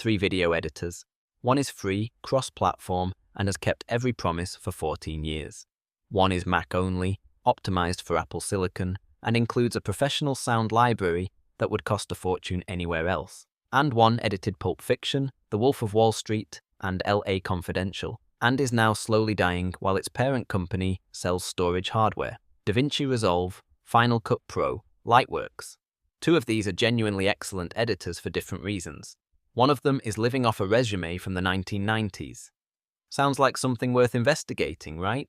3 video editors. One is free, cross-platform, and has kept every promise for 14 years. One is Mac only, optimized for Apple Silicon, and includes a professional sound library that would cost a fortune anywhere else. And one edited Pulp Fiction, The Wolf of Wall Street, and LA Confidential, and is now slowly dying while its parent company sells storage hardware. DaVinci Resolve, Final Cut Pro, Lightworks. 2 of these are genuinely excellent editors for different reasons. One of them is living off a resume from the 1990s. Sounds like something worth investigating, right?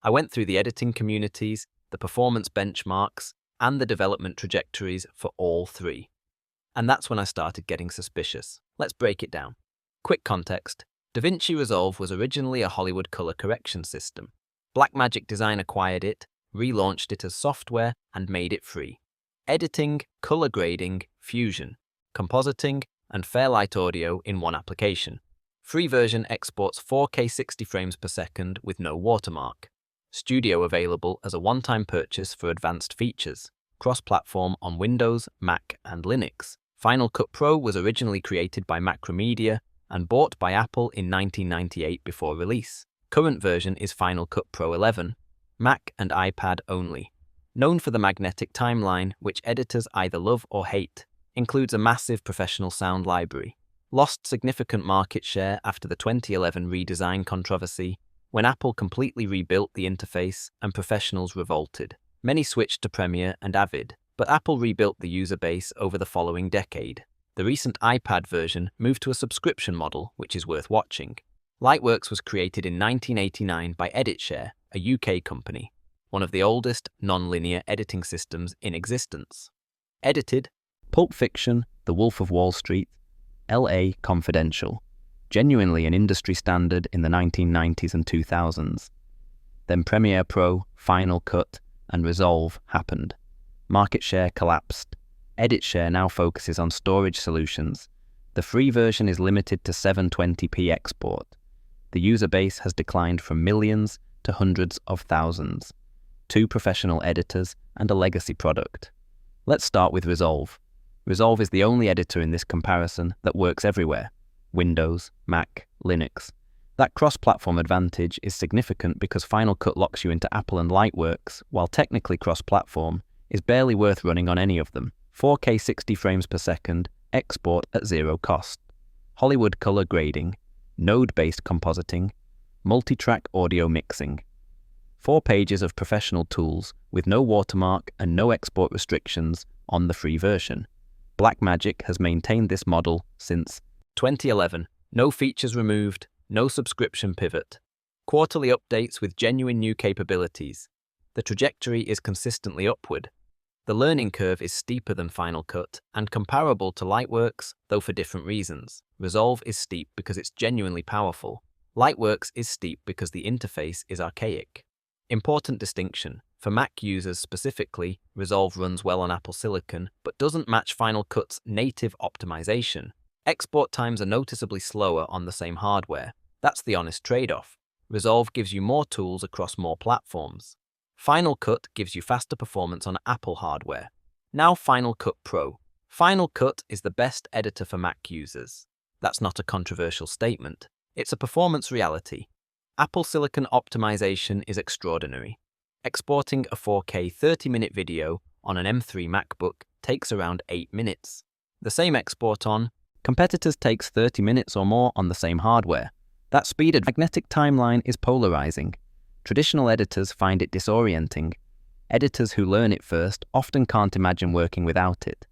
I went through the editing communities, the performance benchmarks, and the development trajectories for all 3. And that's when I started getting suspicious. Let's break it down. Quick context. DaVinci Resolve was originally a Hollywood color correction system. Blackmagic Design acquired it, relaunched it as software, and made it free. Editing, color grading, fusion, compositing, and Fairlight audio in one application. Free version exports 4K 60 frames per second with no watermark. Studio available as a one-time purchase for advanced features. Cross-platform on Windows, Mac, and Linux. Final Cut Pro was originally created by Macromedia and bought by Apple in 1998 before release. Current version is Final Cut Pro 11, Mac and iPad only. Known for the magnetic timeline, which editors either love or hate, includes a massive professional sound library. Lost significant market share after the 2011 redesign controversy, when Apple completely rebuilt the interface and professionals revolted. Many switched to Premiere and Avid, but Apple rebuilt the user base over the following decade. The recent iPad version moved to a subscription model, which is worth watching. Lightworks was created in 1989 by EditShare, a UK company, one of the oldest non-linear editing systems in existence. Edited: Pulp Fiction, The Wolf of Wall Street, LA Confidential, genuinely an industry standard in the 1990s and 2000s. Then Premiere Pro, Final Cut, and Resolve happened. Market share collapsed. EditShare now focuses on storage solutions. The free version is limited to 720p export. The user base has declined from millions to hundreds of thousands. 2 professional editors and a legacy product. Let's start with Resolve. Resolve is the only editor in this comparison that works everywhere: Windows, Mac, Linux. That cross-platform advantage is significant because Final Cut locks you into Apple and Lightworks, while technically cross-platform, is barely worth running on any of them. 4K 60 frames per second, export at 0 cost. Hollywood color grading, node-based compositing, multi-track audio mixing. 4 pages of professional tools with no watermark and no export restrictions on the free version. Blackmagic has maintained this model since 2011. No features removed, no subscription pivot. Quarterly updates with genuine new capabilities. The trajectory is consistently upward. The learning curve is steeper than Final Cut and comparable to Lightworks, though for different reasons. Resolve is steep because it's genuinely powerful. Lightworks is steep because the interface is archaic. Important distinction. For Mac users specifically, Resolve runs well on Apple Silicon, but doesn't match Final Cut's native optimization. Export times are noticeably slower on the same hardware. That's the honest trade-off. Resolve gives you more tools across more platforms. Final Cut gives you faster performance on Apple hardware. Now Final Cut Pro. Final Cut is the best editor for Mac users. That's not a controversial statement. It's a performance reality. Apple Silicon optimization is extraordinary. Exporting a 4K 30-minute video on an M3 MacBook takes around 8 minutes. The same export on competitors takes 30 minutes or more on the same hardware. That speed magnetic timeline is polarizing. Traditional editors find it disorienting. Editors who learn it first often can't imagine working without it.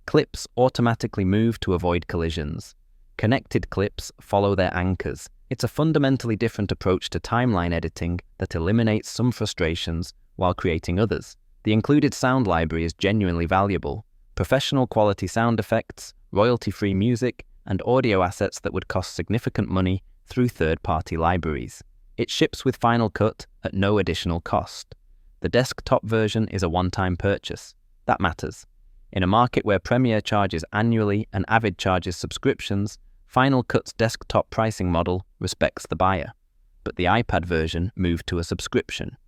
Clips automatically move to avoid collisions. Connected clips follow their anchors. It's a fundamentally different approach to timeline editing that eliminates some frustrations while creating others. The included sound library is genuinely valuable. Professional quality sound effects, royalty-free music, and audio assets that would cost significant money through third-party libraries. It ships with Final Cut at no additional cost. The desktop version is a one-time purchase. That matters. In a market where Premiere charges annually and Avid charges subscriptions, Final Cut's desktop pricing model respects the buyer. But the iPad version moved to a subscription.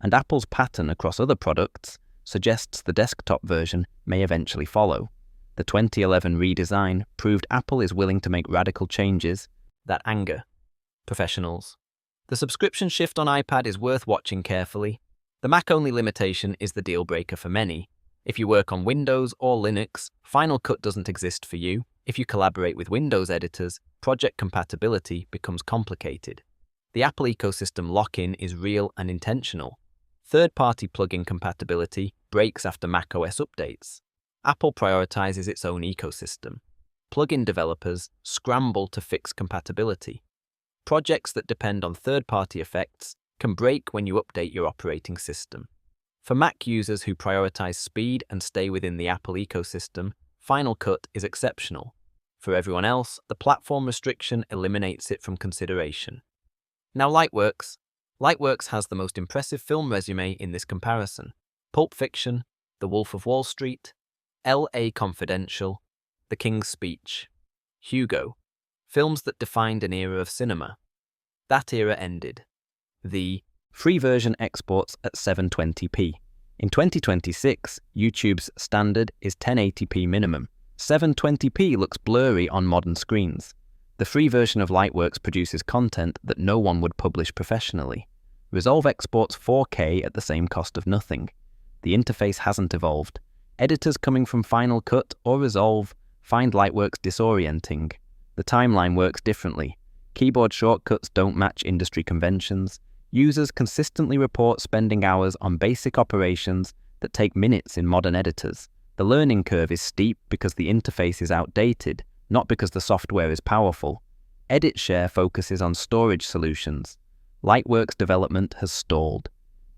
And Apple's pattern across other products suggests the desktop version may eventually follow. The 2011 redesign proved Apple is willing to make radical changes that anger professionals. The subscription shift on iPad is worth watching carefully. The Mac-only limitation is the deal-breaker for many. If you work on Windows or Linux, Final Cut doesn't exist for you. If you collaborate with Windows editors, project compatibility becomes complicated. The Apple ecosystem lock-in is real and intentional. Third-party plugin compatibility breaks after macOS updates. Apple prioritizes its own ecosystem. Plugin developers scramble to fix compatibility. Projects that depend on third-party effects can break when you update your operating system. For Mac users who prioritize speed and stay within the Apple ecosystem, Final Cut is exceptional. For everyone else, the platform restriction eliminates it from consideration. Now Lightworks. Lightworks has the most impressive film resume in this comparison. Pulp Fiction, The Wolf of Wall Street, L.A. Confidential, The King's Speech, Hugo. Films that defined an era of cinema. That era ended. The free version exports at 720p. In 2026, YouTube's standard is 1080p minimum. 720p looks blurry on modern screens. The free version of Lightworks produces content that no one would publish professionally. Resolve exports 4K at the same cost of nothing. The interface hasn't evolved. Editors coming from Final Cut or Resolve find Lightworks disorienting. The timeline works differently. Keyboard shortcuts don't match industry conventions. Users consistently report spending hours on basic operations that take minutes in modern editors. The learning curve is steep because the interface is outdated, not because the software is powerful. EditShare focuses on storage solutions. Lightworks development has stalled.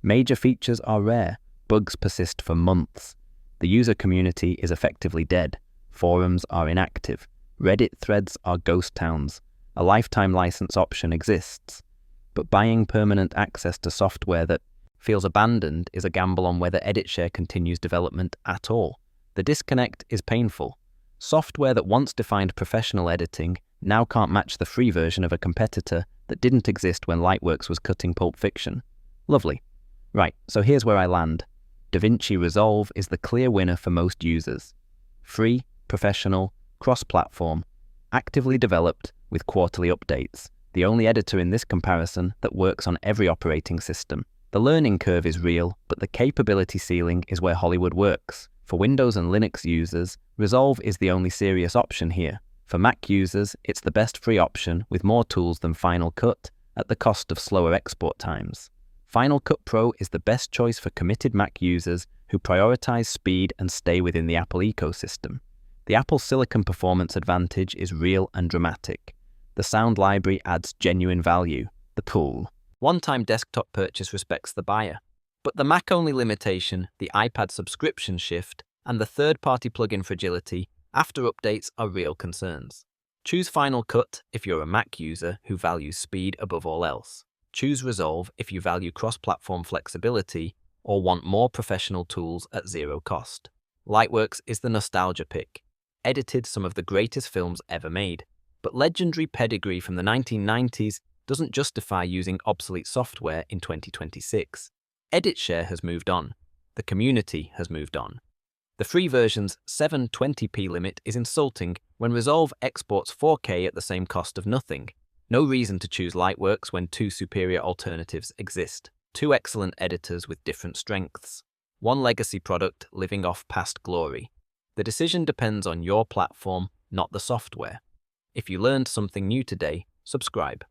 Major features are rare. Bugs persist for months. The user community is effectively dead. Forums are inactive. Reddit threads are ghost towns. A lifetime license option exists. But buying permanent access to software that feels abandoned is a gamble on whether EditShare continues development at all. The disconnect is painful. Software that once defined professional editing now can't match the free version of a competitor that didn't exist when Lightworks was cutting Pulp Fiction. Lovely. Right, so here's where I land. DaVinci Resolve is the clear winner for most users. Free, professional, cross-platform, actively developed with quarterly updates. The only editor in this comparison that works on every operating system. The learning curve is real, but the capability ceiling is where Hollywood works. For Windows and Linux users, Resolve is the only serious option here. For Mac users, it's the best free option with more tools than Final Cut at the cost of slower export times. Final Cut Pro is the best choice for committed Mac users who prioritize speed and stay within the Apple ecosystem. The Apple Silicon performance advantage is real and dramatic. The sound library adds genuine value. The pool. One-time desktop purchase respects the buyer. But the Mac-only limitation, the iPad subscription shift, and the third-party plugin fragility after updates are real concerns. Choose Final Cut if you're a Mac user who values speed above all else. Choose Resolve if you value cross-platform flexibility or want more professional tools at zero cost. Lightworks is the nostalgia pick. Edited some of the greatest films ever made. But legendary pedigree from the 1990s doesn't justify using obsolete software in 2026. EditShare has moved on. The community has moved on. The free version's 720p limit is insulting when Resolve exports 4K at the same cost of nothing. No reason to choose Lightworks when two superior alternatives exist. Two excellent editors with different strengths. One legacy product living off past glory. The decision depends on your platform, not the software. If you learned something new today, subscribe.